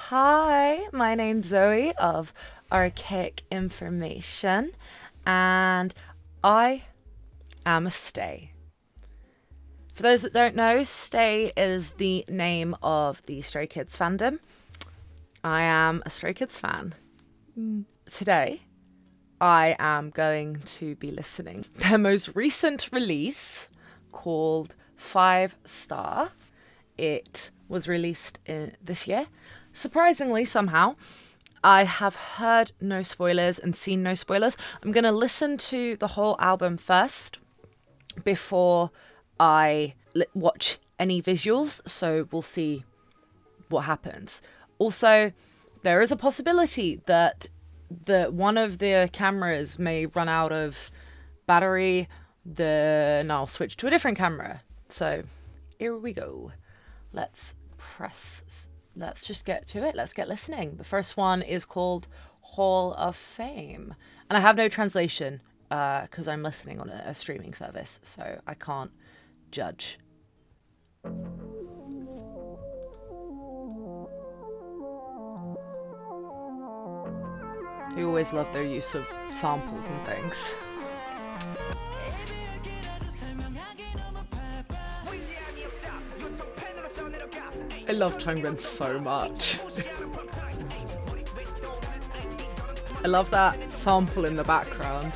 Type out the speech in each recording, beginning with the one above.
Hi, my name's Zoe of Archaic Information, and I am a stay. For those that don't know, Stay is the name of the Stray Kids fandom. I am a Stray Kids fan. Today, I am going to be listening to their most recent release called 5 Star. It was released this year. Surprisingly, somehow, I have heard no spoilers and seen no spoilers. I'm going to listen to the whole album first before I watch any visuals, so we'll see what happens. Also, there is a possibility that one of the cameras may run out of battery, then I'll switch to a different camera. So here we go. Let's just get to it. Let's get listening. The first one is called Hall of Fame. And I have no translation because I'm listening on a streaming service, so I can't judge. I always love their use of samples and things. I love Changren so much. I love that sample in the background.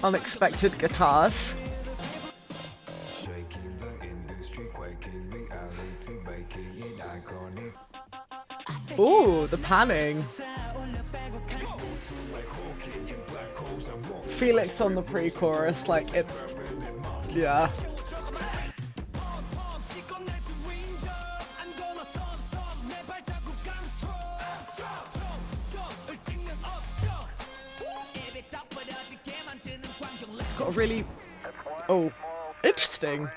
Unexpected guitars. Ooh, the panning. Felix on the pre-chorus, like it's, yeah. It's got a really, oh, interesting.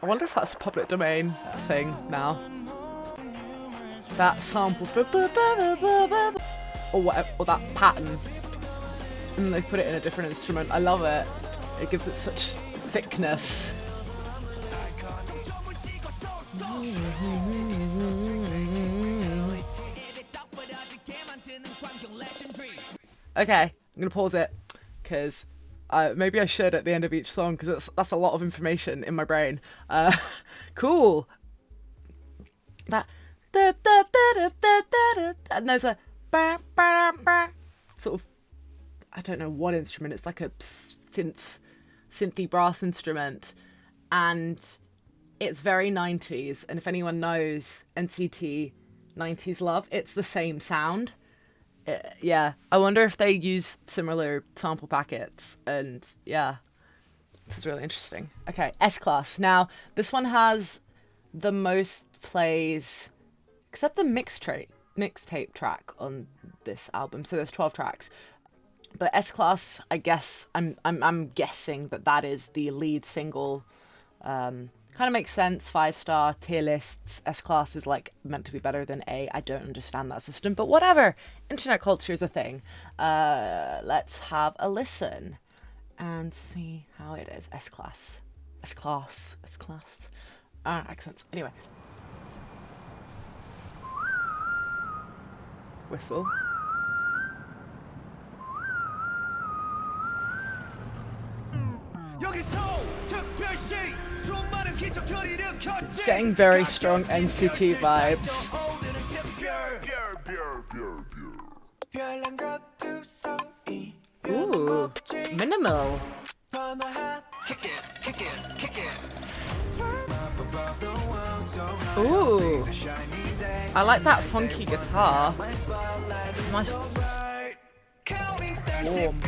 I wonder if that's a public domain thing now. That sample, or whatever, or that pattern, and they put it in a different instrument. I love it. It gives it such thickness. Okay, I'm gonna pause it because maybe I should at the end of each song because that's a lot of information in my brain. Cool. That. And there's a sort of, I don't know what instrument, it's like a synthy brass instrument, and it's very 90s, and if anyone knows NCT 90s Love, it's the same sound. Yeah, I wonder if they use similar sample packets, and yeah, this is really interesting. Okay, S-Class. Now, this one has the most plays except the mixtape track on this album. So there's 12 tracks. But S-Class, I guess, I'm guessing that is the lead single. Kind of makes sense. 5-star tier lists. S-Class is like meant to be better than A. I don't understand that system, but whatever. Internet culture is a thing. Let's have a listen and see how it is. S-Class. S-Class. S-Class. Accents. Anyway. Whistle. Getting very strong NCT vibes. Ooh, minimal. Ooh, I like that funky guitar. Nice. Warm.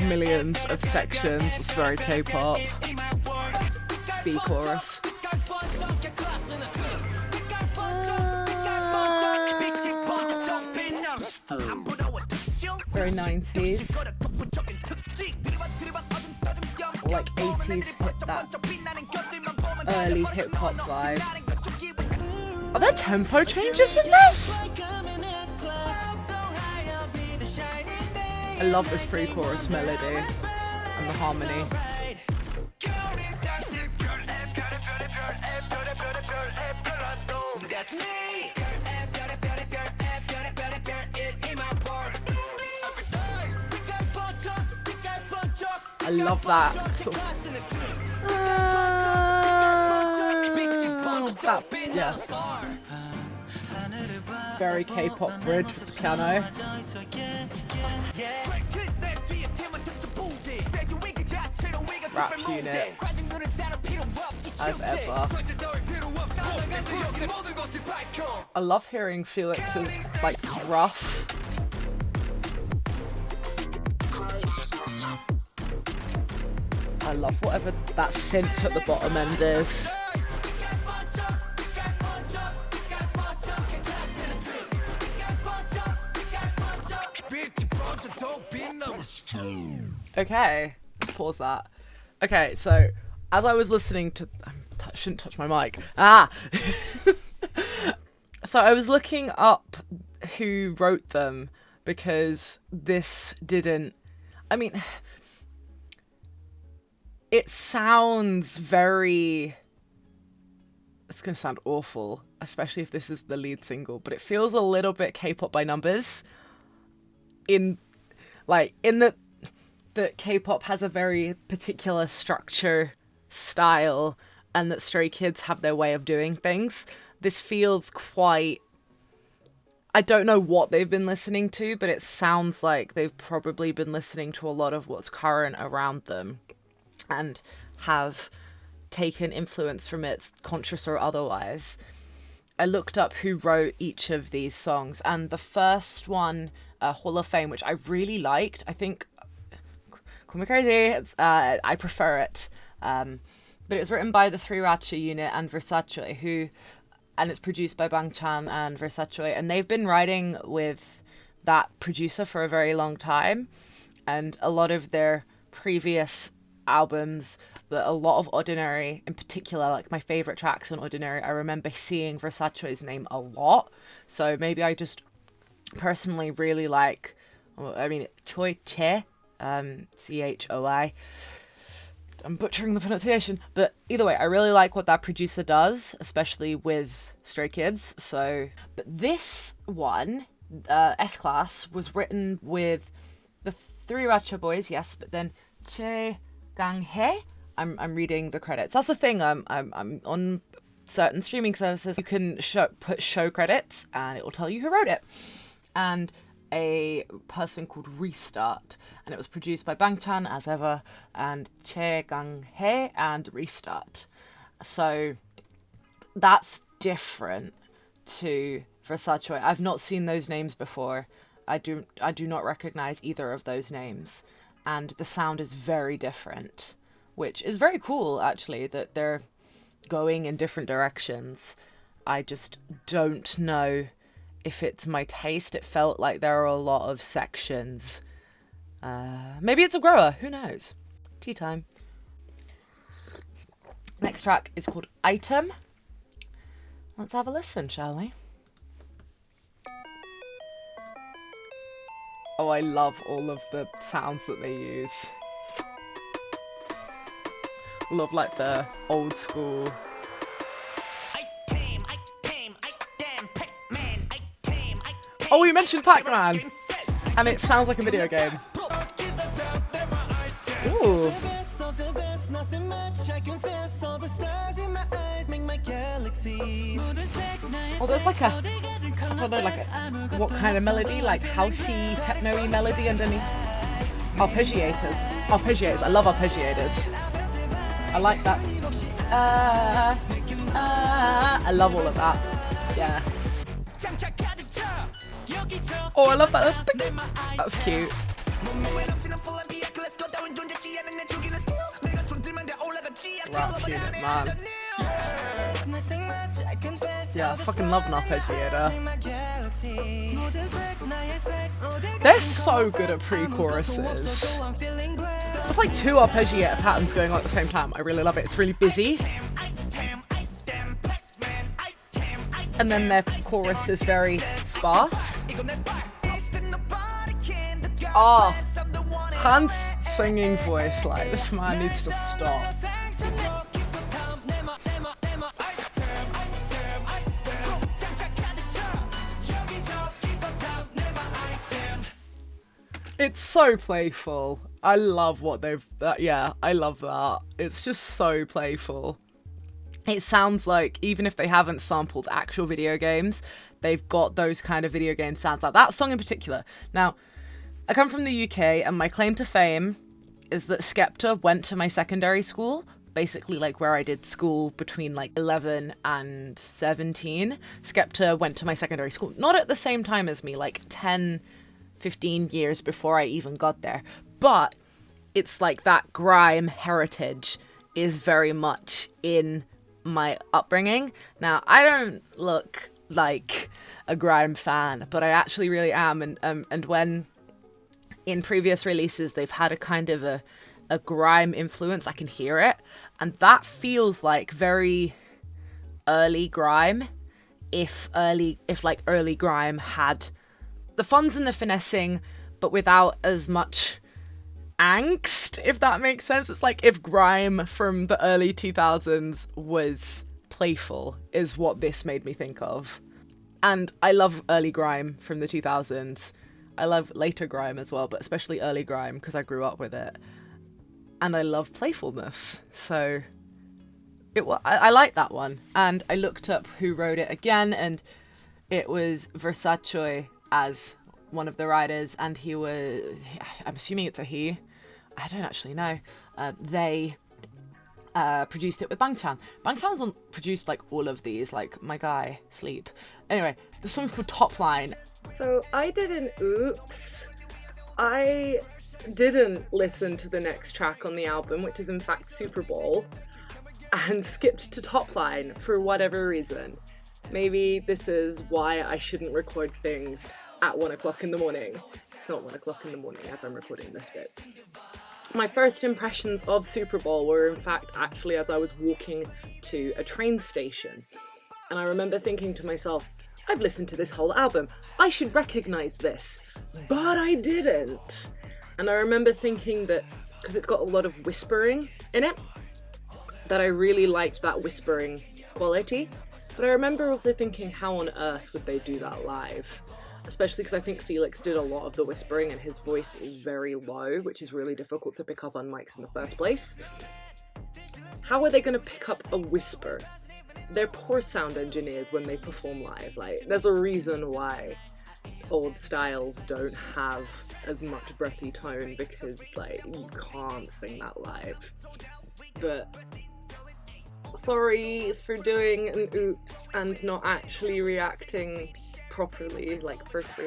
Millions of sections. It's very K-pop. B chorus. Very 90s. Like 80s hit that early hip hop vibe. Are there tempo changes in this? I love this pre-chorus melody and the harmony. I love that sort of, that, yeah. Very K-pop bridge with the piano. Rap unit, as ever. I love hearing Felix's like rough. I love whatever that synth at the bottom end is. Okay, let's pause that. Okay, so as I was listening to, I shouldn't touch my mic. So I was looking up who wrote them because this didn't, I mean, it sounds very, it's going to sound awful, especially if this is the lead single, but it feels a little bit K-pop by numbers in that K-pop has a very particular structure, style, and that Stray Kids have their way of doing things. This feels quite, I don't know what they've been listening to, but it sounds like they've probably been listening to a lot of what's current around them and have taken influence from it, conscious or otherwise. I looked up who wrote each of these songs, and the first one, Hall of Fame, which I really liked, I think, call me crazy, I prefer it, but it was written by the Three Ratcha unit and Versace, and it's produced by Bangchan and Versace, and they've been writing with that producer for a very long time, and a lot of their previous albums, but a lot of Ordinary in particular, like my favorite tracks on Ordinary, I remember seeing Versace's name a lot, so maybe I just personally really like, I mean, Choi Che, CHOI, I'm butchering the pronunciation, but either way, I really like what that producer does, especially with Stray Kids. So, but this one, S-Class, was written with the Three Ratcha boys, yes, but then Che Gang-hye. I'm reading the credits. That's the thing. I'm on certain streaming services. You can put show credits, and it will tell you who wrote it. And a person called Restart, and it was produced by Bangchan as ever, and Che Gang-hye and Restart. So that's different to Versace. I've not seen those names before. I do not recognize either of those names, and the sound is very different, which is very cool actually, that they're going in different directions. I just don't know if it's my taste. It felt like there are a lot of sections. Maybe it's a grower, who knows? Tea time. Next track is called Item. Let's have a listen, shall we? Oh, I love all of the sounds that they use. Love like the old school. Oh, we mentioned Pac-Man, and it sounds like a video game. Ooh. Oh, there's like a, I don't know, like a, what kind of melody? Like housey, techno-y melody underneath. Arpeggiators. Arpeggiators. I love arpeggiators. I like that. I love all of that. Yeah. Oh, I love that. That was cute. Rap unit, man. Yeah, I fucking love an arpeggiator. They're so good at pre-choruses. There's like two arpeggiator patterns going on at the same time. I really love it. It's really busy. And then their chorus is very sparse. Oh, Hans' singing voice, like, this man needs to stop. It's so playful. I love what they've... yeah, I love that. It's just so playful. It sounds like, even if they haven't sampled actual video games, they've got those kind of video game sounds, like that song in particular. Now, I come from the UK, and my claim to fame is that Skepta went to my secondary school, basically like where I did school between like 11 and 17. Skepta went to my secondary school, not at the same time as me, like 10, 15 years before I even got there. But it's like that grime heritage is very much in my upbringing. Now, I don't look like a grime fan, but I actually really am. And when in previous releases they've had a kind of a grime influence, I can hear it. And that feels like very early grime. If early grime had the funs and the finessing, but without as much angst, if that makes sense. It's like if grime from the early 2000s was playful, is what this made me think of. And I love early grime from the 2000s. I love later grime as well, but especially early grime because I grew up with it. And I love playfulness. So I like that one. And I looked up who wrote it again, and it was Versace as one of the writers, and he was, I'm assuming it's a he, I don't actually know. They produced it with Bangtan. Bangtan's produced like all of these, like My Guy, Sleep. Anyway, the song's called Topline. So I did an oops. I didn't listen to the next track on the album, which is in fact Super Bowl, and skipped to Topline for whatever reason. Maybe this is why I shouldn't record things at 1 o'clock in the morning. It's not 1 o'clock in the morning as I'm recording this bit. My first impressions of Super Bowl were in fact actually as I was walking to a train station. And I remember thinking to myself, I've listened to this whole album. I should recognise this. But I didn't. And I remember thinking that, because it's got a lot of whispering in it, that I really liked that whispering quality. But I remember also thinking, how on earth would they do that live? Especially because I think Felix did a lot of the whispering and his voice is very low, which is really difficult to pick up on mics in the first place. How are they going to pick up a whisper? They're poor sound engineers when they perform live. Like, there's a reason why old styles don't have as much breathy tone, because, like, you can't sing that live. But sorry for doing an oops and not actually reacting properly, like first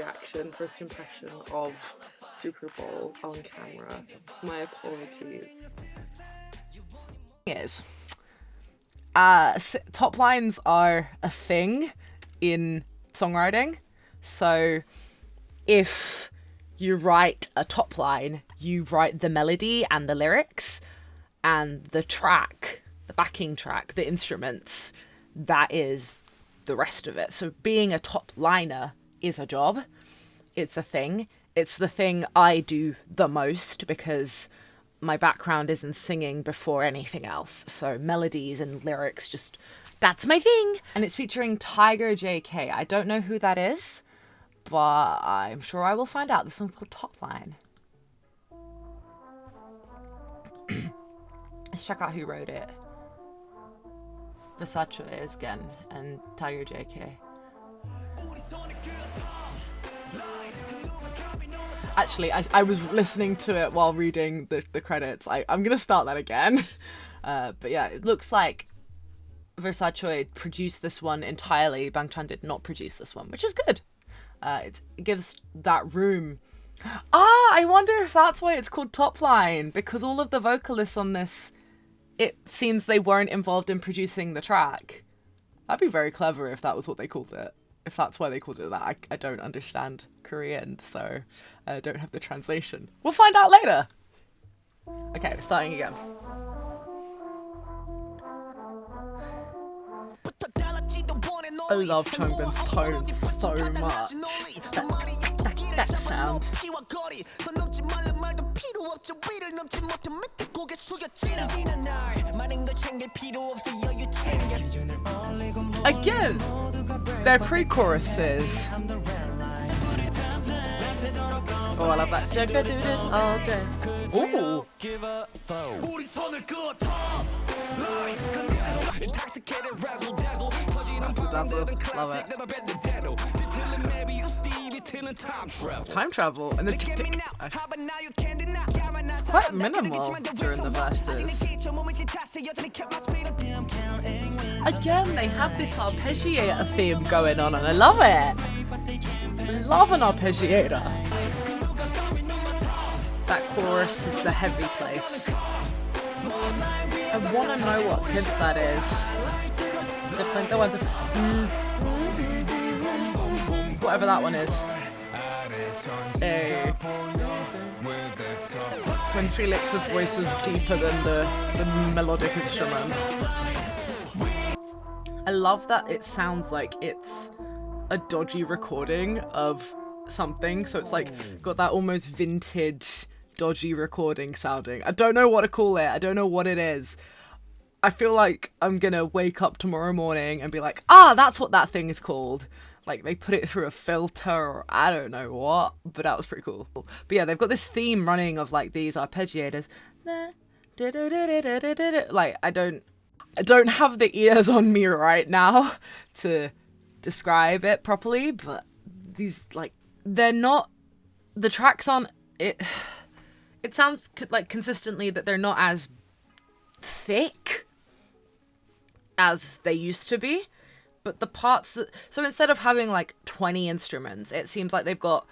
impression of Super Bowl on camera. My apologies. Is top lines are a thing in songwriting. So if you write a top line, you write the melody and the lyrics, and the track, the backing track, the instruments, that is the rest of it. So being a top liner is a job. It's a thing. It's the thing I do the most because my background is in singing before anything else. So melodies and lyrics, just, that's my thing. And it's featuring Tiger JK. I don't know who that is, but I'm sure I will find out. The song's called Topline. Let's check out who wrote it. Versace is again, and Tiger JK. Actually, I was listening to it while reading the credits. I'm going to start that again. But yeah, it looks like Versace produced this one entirely. Bangtan did not produce this one, which is good. It gives that room. I wonder if that's why it's called Topline, because all of the vocalists on this, it seems they weren't involved in producing the track. That'd be very clever if that was what they called it. If that's why they called it that. I don't understand Korean, so I don't have the translation. We'll find out later. Okay, we're starting again. I love Changbin's tone so much. That sound. Again, their pre-choruses. Oh, I love that. Jugga do this all day. Ooh. Love it. Time travel and the tick tick. It's quite minimal during the verses. Again, they have this arpeggiator theme going on, and I love it. Love an arpeggiator. That chorus is the heavy place. I want to know what synth that is. The one whatever that one is. Hey. When Felix's voice is deeper than the melodic instrument. I love that it sounds like it's a dodgy recording of something, so it's like got that almost vintage dodgy recording sounding. I don't know what to call it. I don't know what it is. I feel like I'm gonna wake up tomorrow morning and be like, that's what that thing is called. Like they put it through a filter or I don't know what, but that was pretty cool. But yeah, they've got this theme running of like these arpeggiators. Like I don't have the ears on me right now to describe it properly, but these like they're not, the tracks on it. It sounds like consistently that they're not as thick as they used to be, but the parts that, so instead of having like 20 instruments, it seems like they've got,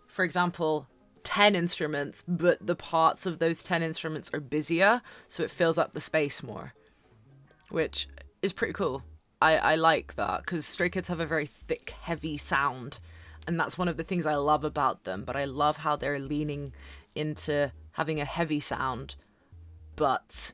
for example, 10 instruments, but the parts of those 10 instruments are busier, so it fills up the space more, which is pretty cool. I like that because Stray Kids have a very thick, heavy sound, and that's one of the things I love about them, but I love how they're leaning into having a heavy sound, but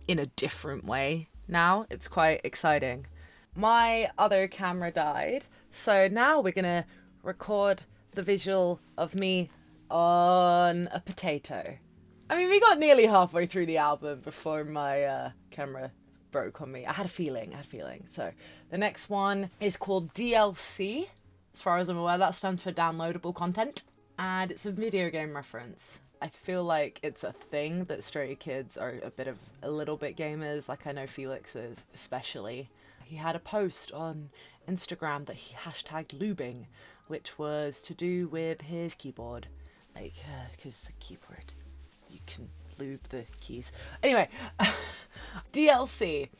in a different way now. It's quite exciting. My other camera died, so now we're gonna record the visual of me on a potato. I mean, we got nearly halfway through the album before my camera broke on me. I had a feeling. So the next one is called DLC. As far as I'm aware, that stands for downloadable content, and it's a video game reference. I feel like it's a thing that Stray Kids are a little bit gamers. Like I know Felix is especially. He had a post on Instagram that he hashtagged lubing, which was to do with his keyboard. Like, because the keyboard, you can lube the keys. Anyway, DLC.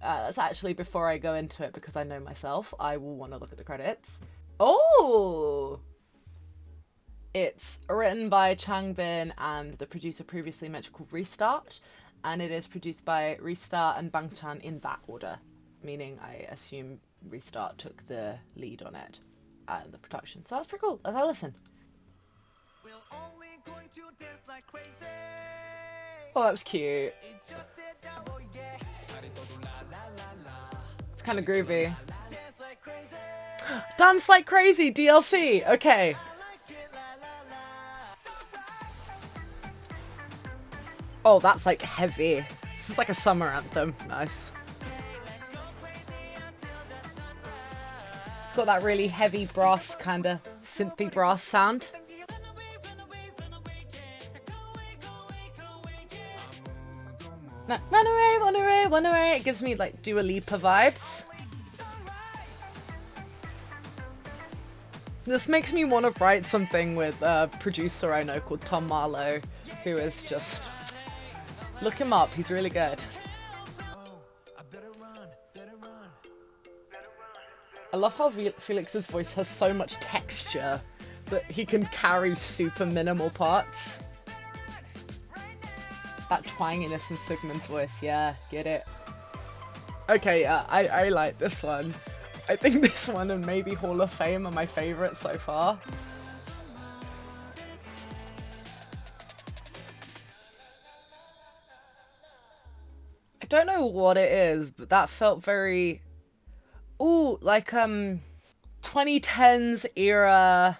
That's actually before I go into it, because I know myself, I will want to look at the credits. Oh! It's written by Changbin and the producer previously mentioned called Restart, and it is produced by Restart and Bangchan in that order, meaning I assume Restart took the lead on it and the production. So that's pretty cool. Let's have a listen. Oh, that's cute. It's kind of groovy. Dance Like Crazy, DLC. Okay. Oh, that's like heavy. This is like a summer anthem. Nice. It's got that really heavy brass, kind of synthy brass sound. Run away, run away, run away. It gives me like Dua Lipa vibes. This makes me want to write something with a producer I know called Tom Marlowe, who is just... Look him up, he's really good. I love how Felix's voice has so much texture that he can carry super minimal parts. That twanginess in Sigmund's voice, yeah, get it. Okay, yeah, I like this one. I think this one and maybe Hall of Fame are my favourites so far. I don't know what it is, but that felt very Ooh, like 2010s era.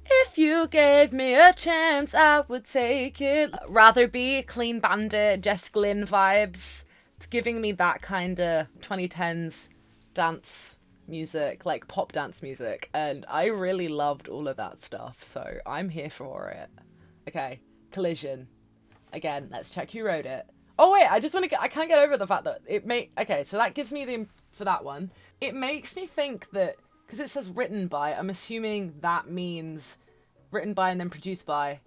If you gave me a chance, I would take it. Rather Be, Clean Bandit, Jess Glynn vibes. It's giving me that kind of 2010s dance music, like pop dance music. And I really loved all of that stuff, so I'm here for it. Okay, Collision. Again, let's check who wrote it. Oh wait, I can't get over the fact that okay, so that gives me for that one. It makes me think that, because it says written by, I'm assuming that means written by and then produced by.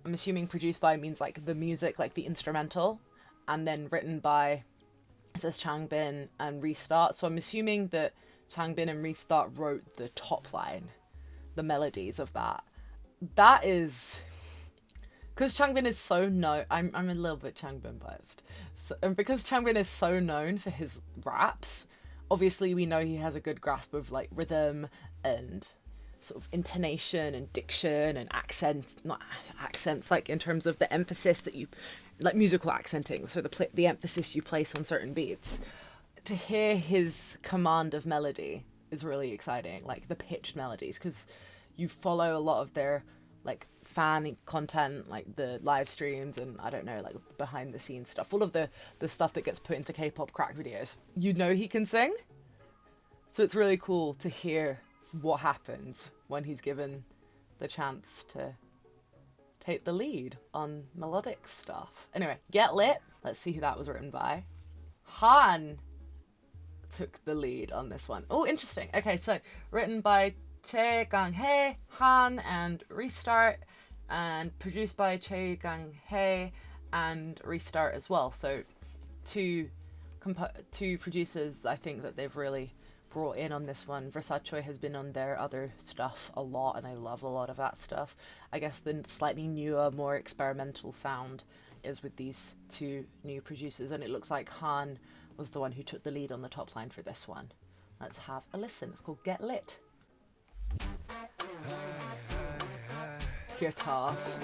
I'm assuming produced by means like the music, like the instrumental, and then written by, it says Changbin and Restart. So I'm assuming that Changbin and Restart wrote the top line, the melodies of that. That is, because Changbin is so known, I'm a little bit Changbin biased. So, and because Changbin is so known for his raps, obviously we know he has a good grasp of like rhythm and sort of intonation and diction and not accents, like in terms of the emphasis that you, like musical accenting, so the emphasis you place on certain beats. To hear his command of melody is really exciting, like the pitched melodies, because you follow a lot of their like fan content, like the live streams and I don't know, like behind the scenes stuff, all of the stuff that gets put into K-pop crack videos. You know he can sing, so it's really cool to hear what happens when he's given the chance to take the lead on melodic stuff. Anyway, Get Lit, let's see who that was written by. Han took the lead on this one. Oh, interesting. Okay, so written by Che Gang-hae, Han, and Restart, and produced by Che Gang-hae and Restart as well. So two producers I think that they've really brought in on this one. Versace has been on their other stuff a lot, and I love a lot of that stuff. I guess the slightly newer, more experimental sound is with these two new producers, and it looks like Han was the one who took the lead on the top line for this one. Let's have a listen. It's called Get Lit. Guitars.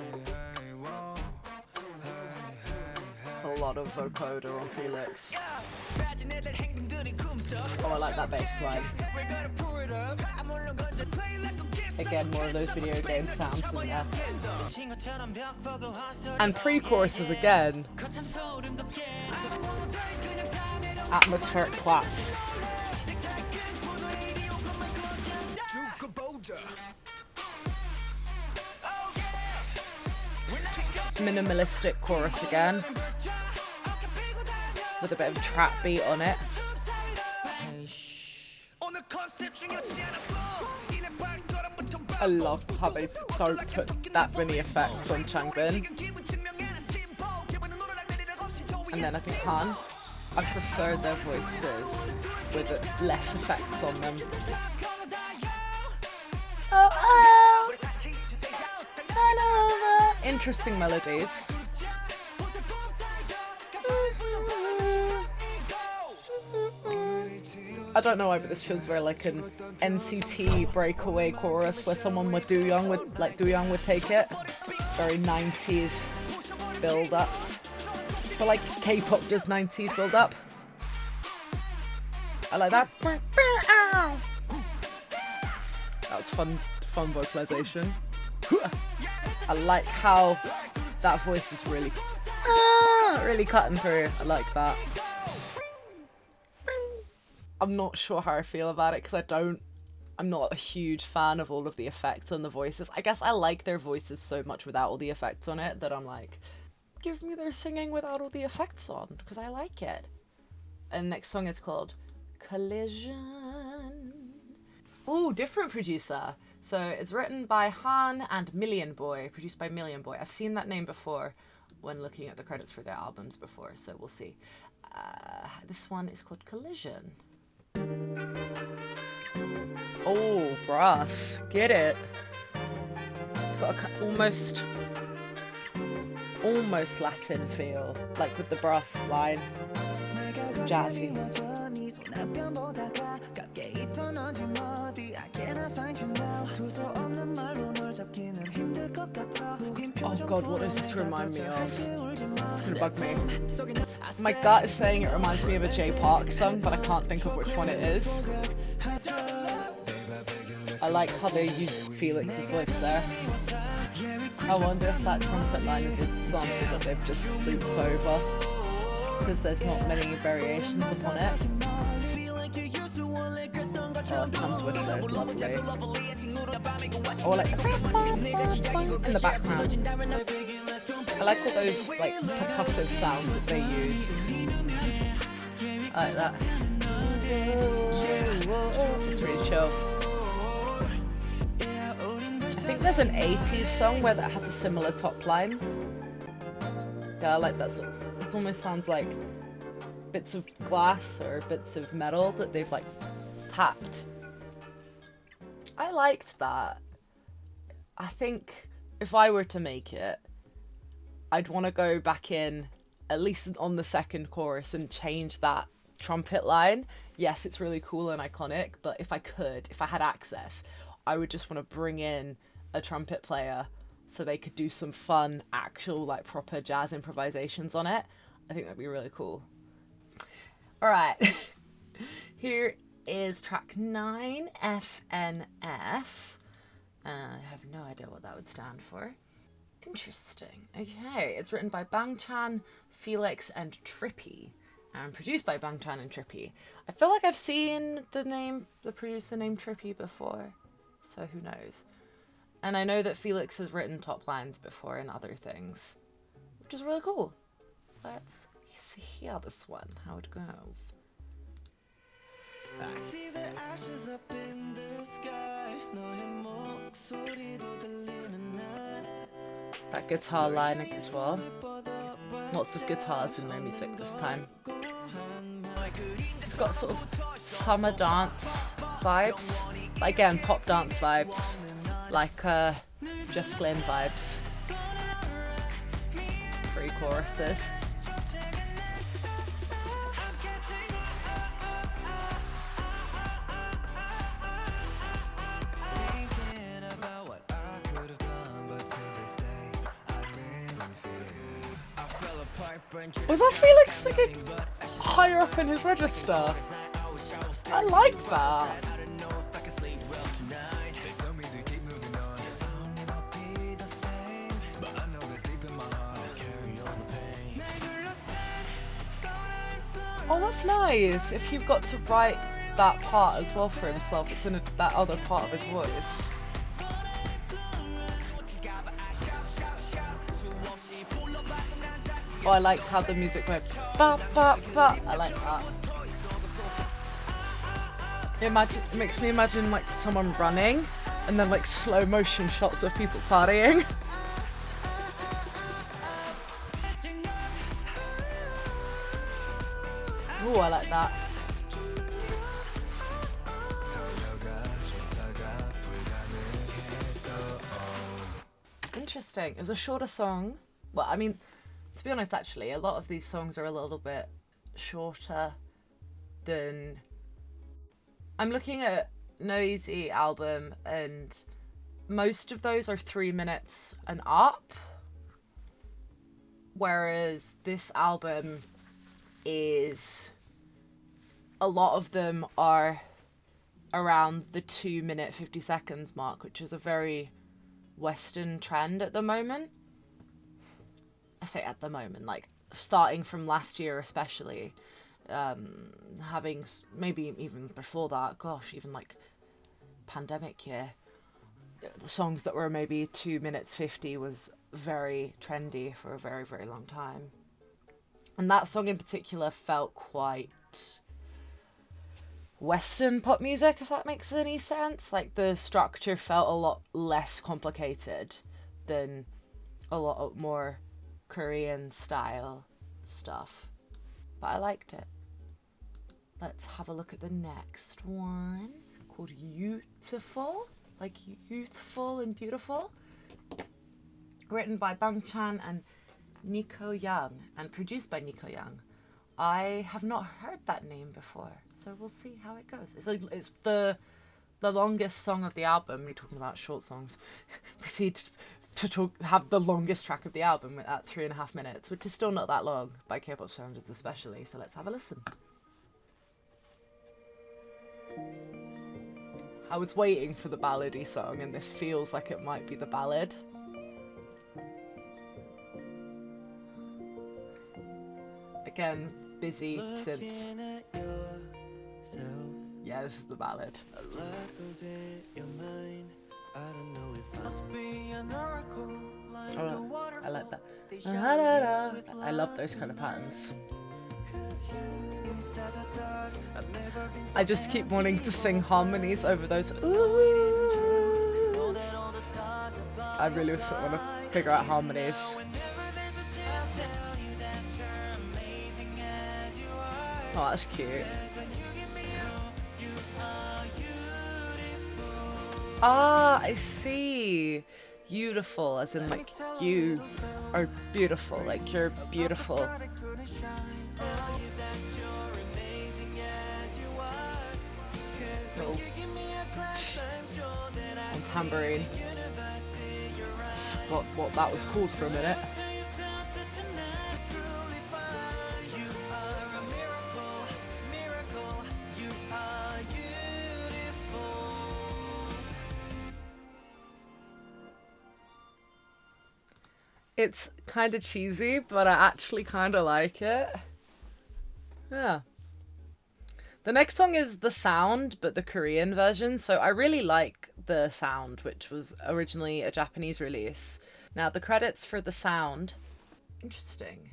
It's a lot of vocoder on Felix. Oh, I like that bass line. Again, more of those video game sounds in there. And pre-choruses again. Atmospheric claps. Minimalistic chorus again, with a bit of trap beat on it. I love how they don't put that many effects on Changbin. And then I think Han, I prefer their voices with less effects on them. Oh, oh. Interesting melodies. I don't know why, but this feels very like an NCT breakaway chorus where someone with Do-young would take it. Very 90s build up. But like K-pop does 90s build up. I like that. That was fun vocalization. I like how that voice is really cutting through. I like that. I'm not sure how I feel about it because I'm not a huge fan of all of the effects on the voices. I guess I like their voices so much without all the effects on it that I'm like, give me their singing without all the effects on because I like it. And next song is called Collision. Ooh, different producer. So it's written by Han and Million Boy, produced by Million Boy. I've seen that name before when looking at the credits for their albums before, so we'll see. This one is called Collision. Oh, brass. Get it. It's got a almost Latin feel, like with the brass line. Jazzy. Oh god, what does this remind me of? It's gonna bug me. My gut is saying it reminds me of a Jay Park song, but I can't think of which one it is. I like how they used Felix's voice there. I wonder if that trumpet line is a sample that they've just looped over, because there's not many variations upon it. Oh, Tom's whistle is lovely. Or like in the background. I like all those like percussive sounds that they use. I like that. It's really chill. I think there's an 80s song where that has a similar top line. Yeah, I like that sort of. It almost sounds like bits of glass or bits of metal that they've like tapped. I liked that. I think if I were to make it, I'd want to go back in, at least on the second chorus, and change that trumpet line. Yes, it's really cool and iconic, but if I had access, I would just want to bring in a trumpet player so they could do some fun, actual, like, proper jazz improvisations on it. I think that'd be really cool. All right. Here is track 9, FNF. I have no idea what that would stand for. Interesting. Okay, it's written by Bangchan, Felix, and Trippy, and produced by Bangchan and Trippy. I feel like I've seen the producer named Trippy before, so who knows. And I know that Felix has written top lines before and other things, which is really cool. Let's hear this one, how it goes. I see the ashes up in the sky. That guitar line as well. Lots of guitars in their music this time. It's got sort of summer dance vibes. But again, pop dance vibes. Like Just Glenn vibes. Pre-choruses. Was that Felix singing higher up in his register? I liked that. Oh, that's nice. If you've got to write that part as well for himself, it's in that other part of his voice. Oh, I like how the music went ba ba ba. I like that. It makes me imagine like someone running and then like slow motion shots of people partying. Oh, I like that. Interesting. It was a shorter song. Well, I mean, to be honest, actually, a lot of these songs are a little bit shorter than... I'm looking at Noisy album, and most of those are 3 minutes and up, whereas this album is... a lot of them are around the 2 minute 50 seconds mark, which is a very Western trend at the moment. I say at the moment, like starting from last year especially, having maybe even before that, gosh, even like pandemic year, the songs that were maybe 2 minutes 50 was very trendy for a very, very long time. And that song in particular felt quite Western pop music, if that makes any sense. Like the structure felt a lot less complicated than a lot more Korean style stuff, but I liked it. Let's have a look at the next one, called Youtiful, like youthful and beautiful, written by Bangchan and Nico Young and produced by Nico Young. I have not heard that name before, so we'll see how it goes. It's the longest song of the album. We're talking about short songs. Proceed to have the longest track of the album at 3.5 minutes, which is still not that long by K-pop standards especially, so let's have a listen. I was waiting for the ballady song, and this feels like it might be the ballad. Again, busy synth. Yeah, this is the ballad. Oh, I like that. I love those kind of patterns. I just keep wanting to sing harmonies over those oohs. I really want to figure out harmonies. Oh, that's cute. Ah, I see. Beautiful, as in like you are beautiful, like you're beautiful. Little on tambourine. Forgot what that was called for a minute. It's kind of cheesy, but I actually kind of like it. Yeah. The next song is The Sound, but the Korean version. So I really like The Sound, which was originally a Japanese release. Now, the credits for The Sound, interesting,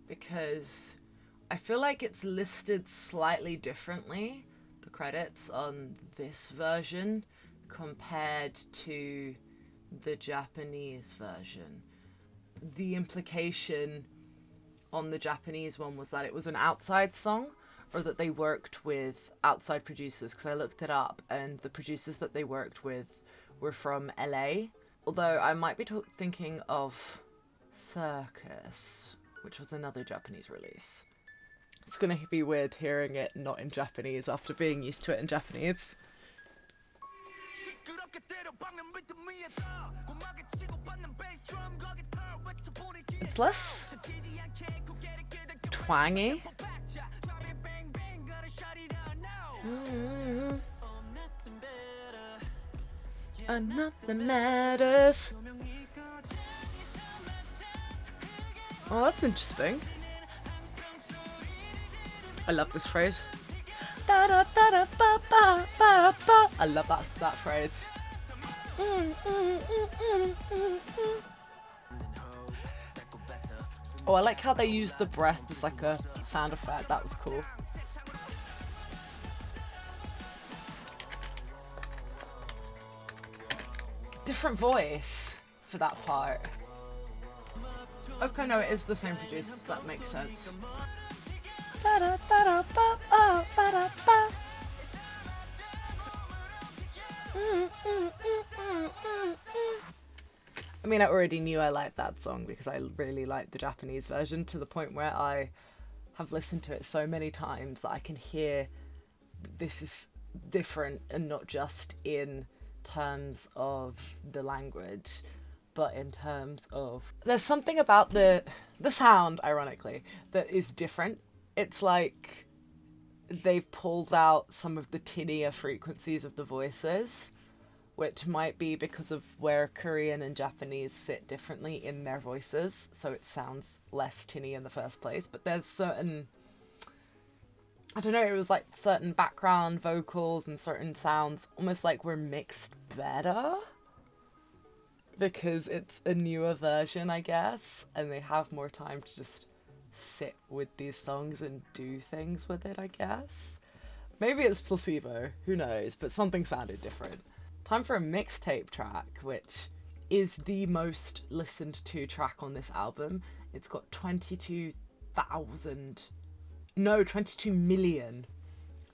because I feel like it's listed slightly differently, the credits on this version, compared to the Japanese version. The implication on the Japanese one was that it was an outside song, or that they worked with outside producers, because I looked it up and the producers that they worked with were from LA. Although I might be thinking of Circus, which was another Japanese release. It's going to be weird hearing it not in Japanese after being used to it in Japanese. It's less twangy. And nothing matters. Oh, that's interesting. I love this phrase. I love that phrase. Oh, I like how they used the breath as like a sound effect. That was cool. Different voice for that part. Okay, no, it is the same producers. That makes sense. I mean, I already knew I liked that song because I really liked the Japanese version, to the point where I have listened to it so many times that I can hear this is different, and not just in terms of the language, but in terms of there's something about the sound, ironically, that is different. It's like they've pulled out some of the tinnier frequencies of the voices, which might be because of where Korean and Japanese sit differently in their voices, so it sounds less tinny in the first place. But there's certain, I don't know, it was like certain background vocals and certain sounds almost like were mixed better because it's a newer version, I guess, and they have more time to just sit with these songs and do things with it, I guess. Maybe it's placebo, who knows, but something sounded different. Time for a mixtape track, which is the most listened to track on this album. It's got 22 million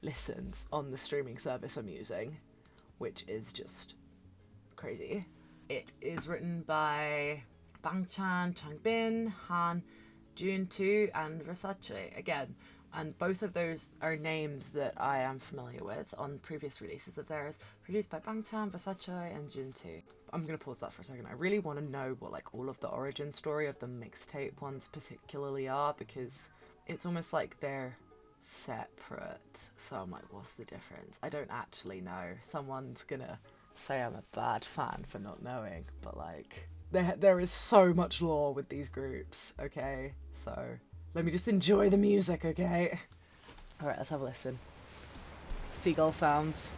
listens on the streaming service I'm using, which is just crazy. It is written by Bangchan, Changbin, Han, Juntu, and Versace. Again, And both of those are names that I am familiar with on previous releases of theirs, produced by Bangtan, Versace, and Juntu. I'm going to pause that for a second. I really want to know what like all of the origin story of the mixtape ones particularly are, because it's almost like they're separate. So I'm like, what's the difference? I don't actually know. Someone's going to say I'm a bad fan for not knowing, but like there is so much lore with these groups, okay? So let me just enjoy the music, okay? Alright, let's have a listen. Seagull sounds.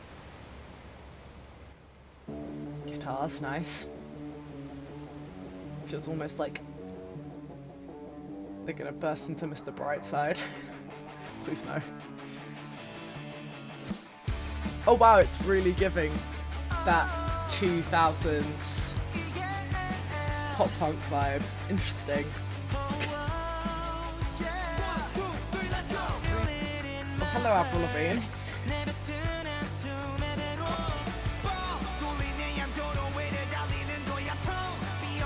Guitars, nice. Feels almost like they're gonna burst into Mr. Brightside. Please no. Oh wow, it's really giving that 2000s pop punk vibe. Interesting. Hello, Avril Lavigne.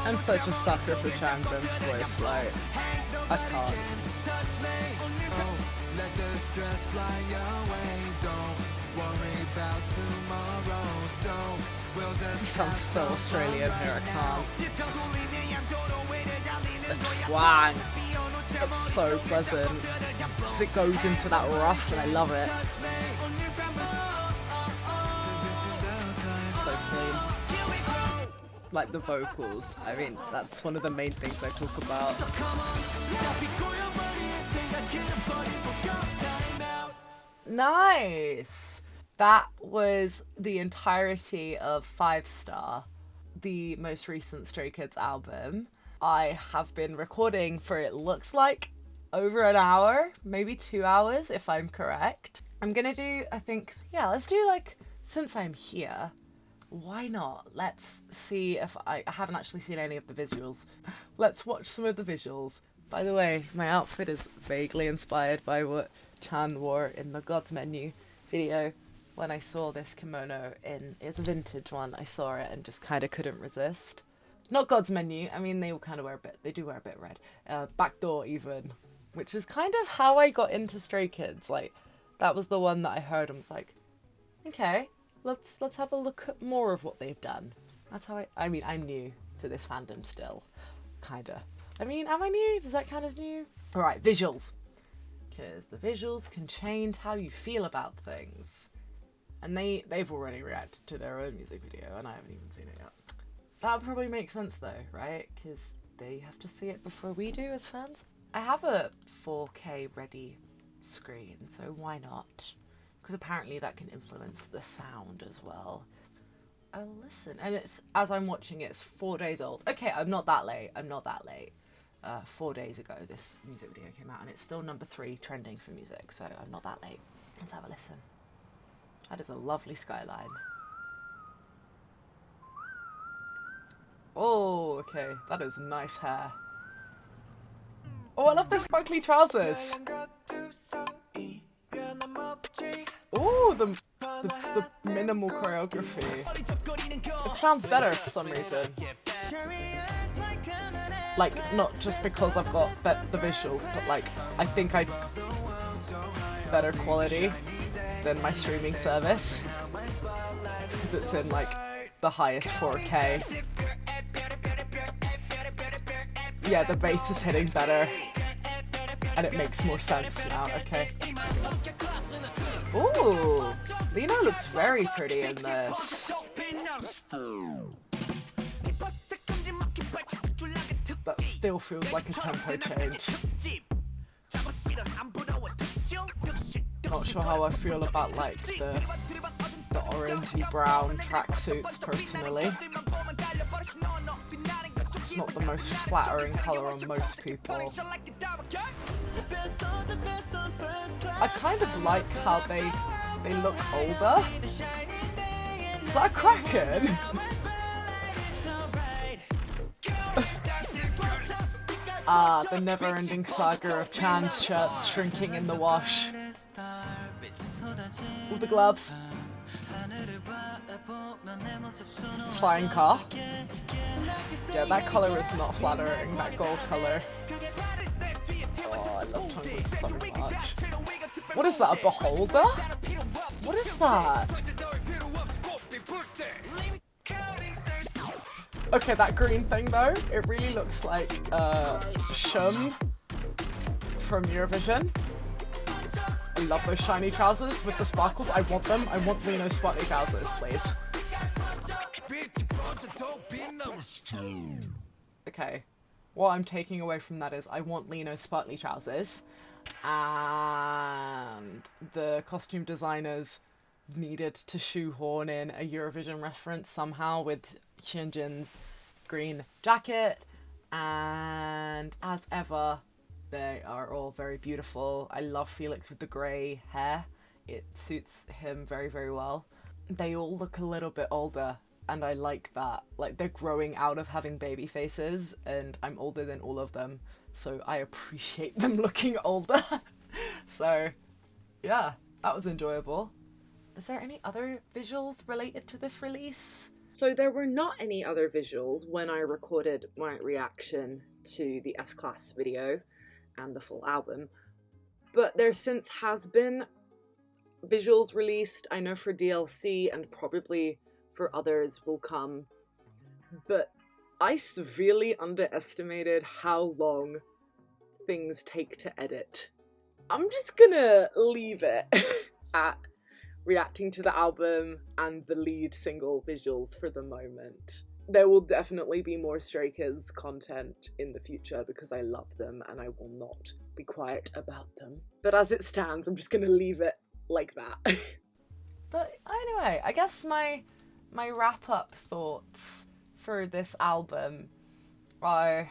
I'm such a sucker for Changbin's voice, like, I can't. He sounds so Australian here, I can't. The twang. It's so pleasant. Because it goes into that rough and I love it. So clean. Like the vocals. I mean, that's one of the main things I talk about. Nice! That was the entirety of 5 Star, the most recent Stray Kids album. I have been recording for, it looks like, over an hour, maybe 2 hours if I'm correct. I'm gonna do, I think, yeah, let's do like, since I'm here, why not? Let's see if I haven't actually seen any of the visuals. Let's watch some of the visuals. By the way, my outfit is vaguely inspired by what Chan wore in the God's Menu video. When I saw this kimono it's a vintage one, I saw it and just kind of couldn't resist. Not God's Menu, I mean they all kind of wear a bit, they do wear a bit red. Backdoor even, which is kind of how I got into Stray Kids. Like, that was the one that I heard and was like, okay, let's have a look at more of what they've done. That's how I mean, I'm new to this fandom still, kinda. I mean, am I new? Does that count as new? Alright, visuals. Because the visuals can change how you feel about things. And they've already reacted to their own music video, and I haven't even seen it yet. That would probably make sense though, right? Because they have to see it before we do as fans. I have a 4K ready screen, so why not? Because apparently that can influence the sound as well. I'll listen. And it's, as I'm watching it, it's 4 days old. Okay, I'm not that late. 4 days ago this music video came out, and it's still number 3 trending for music, so I'm not that late. Let's have a listen. That is a lovely skyline. Oh, okay, that is nice hair. Oh, I love the sparkly trousers. Oh, the minimal choreography. It sounds better for some reason. Like, not just because I've got the visuals, but like, I think I'd better quality than my streaming service. Because it's in like the highest 4K. Yeah, the bass is hitting better. And it makes more sense now, okay. Ooh, Lena looks very pretty in this. That still feels like a tempo change. Not sure how I feel about like the orangey brown tracksuits personally. It's not the most flattering colour on most people. I kind of like how they look older. Is that a Kraken? Ah, the never-ending saga of Chan's shirts shrinking in the wash. All the gloves. Flying car. Yeah, that colour is not flattering, that gold colour. Oh, I love tongue twisters so much. What is that, a beholder? What is that? Okay, that green thing though, it really looks like Shum from Eurovision. I love those shiny trousers with the sparkles. I want them. I want Lino's sparkly trousers, please. Okay, what I'm taking away from that is I want Lino's sparkly trousers, and the costume designers needed to shoehorn in a Eurovision reference somehow with Hyunjin's green jacket, and as ever, they are all very beautiful. I love Felix with the grey hair. It suits him very, very well. They all look a little bit older, and I like that. Like, they're growing out of having baby faces, and I'm older than all of them, so I appreciate them looking older. So, yeah, that was enjoyable. Is there any other visuals related to this release? So there were not any other visuals when I recorded my reaction to the S-Class video and the full album, but there since has been visuals released, I know for DLC and probably for others will come, but I severely underestimated how long things take to edit. I'm just gonna leave it at reacting to the album and the lead single visuals for the moment. There will definitely be more Stray Kids content in the future because I love them and I will not be quiet about them. But as it stands, I'm just gonna leave it like that. But anyway, I guess my wrap-up thoughts for this album are,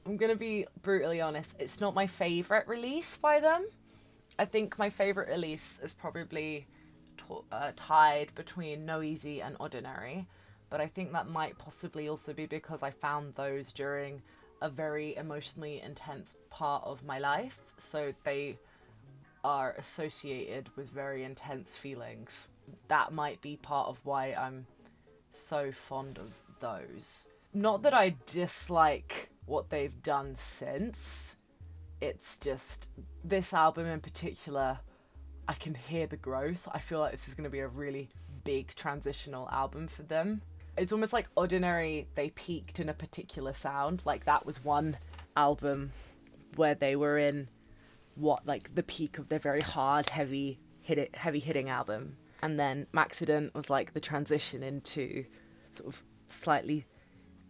I'm gonna be brutally honest, it's not my favourite release by them. I think my favourite release is probably tied between No Easy and Ordinary, but I think that might possibly also be because I found those during a very emotionally intense part of my life, so they are associated with very intense feelings. That might be part of why I'm so fond of those. Not that I dislike what they've done since, it's just this album in particular, I can hear the growth. I feel like this is going to be a really big transitional album for them. It's almost like Ordinary, they peaked in a particular sound. Like, that was one album where they were in the peak of their very hard, heavy hitting album. And then Maxident was like the transition into sort of slightly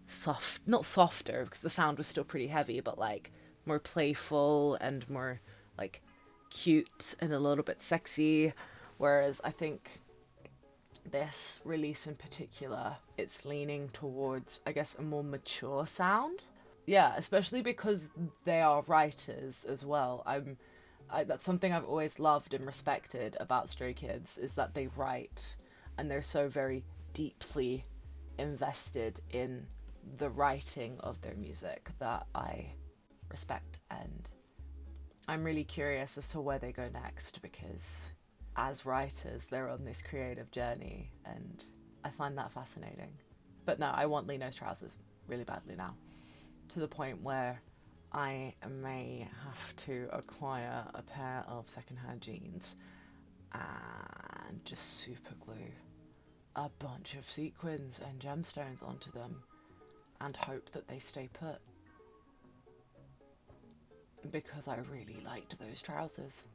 soft, not softer because the sound was still pretty heavy, but like more playful and more like cute and a little bit sexy, whereas I think this release in particular, it's leaning towards, I guess, a more mature sound. Yeah, especially because they are writers as well. That's something I've always loved and respected about Stray Kids, is that they write and they're so very deeply invested in the writing of their music that I respect, and I'm really curious as to where they go next, because as writers they're on this creative journey and I find that fascinating. But no, I want Lino's trousers really badly now, to the point where I may have to acquire a pair of secondhand jeans and just super glue a bunch of sequins and gemstones onto them and hope that they stay put, because I really liked those trousers.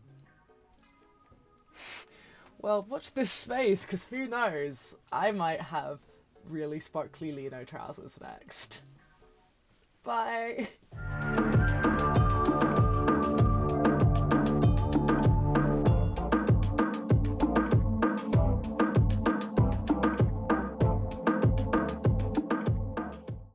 Well, watch this space, because who knows, I might have really sparkly Lino trousers next. Bye!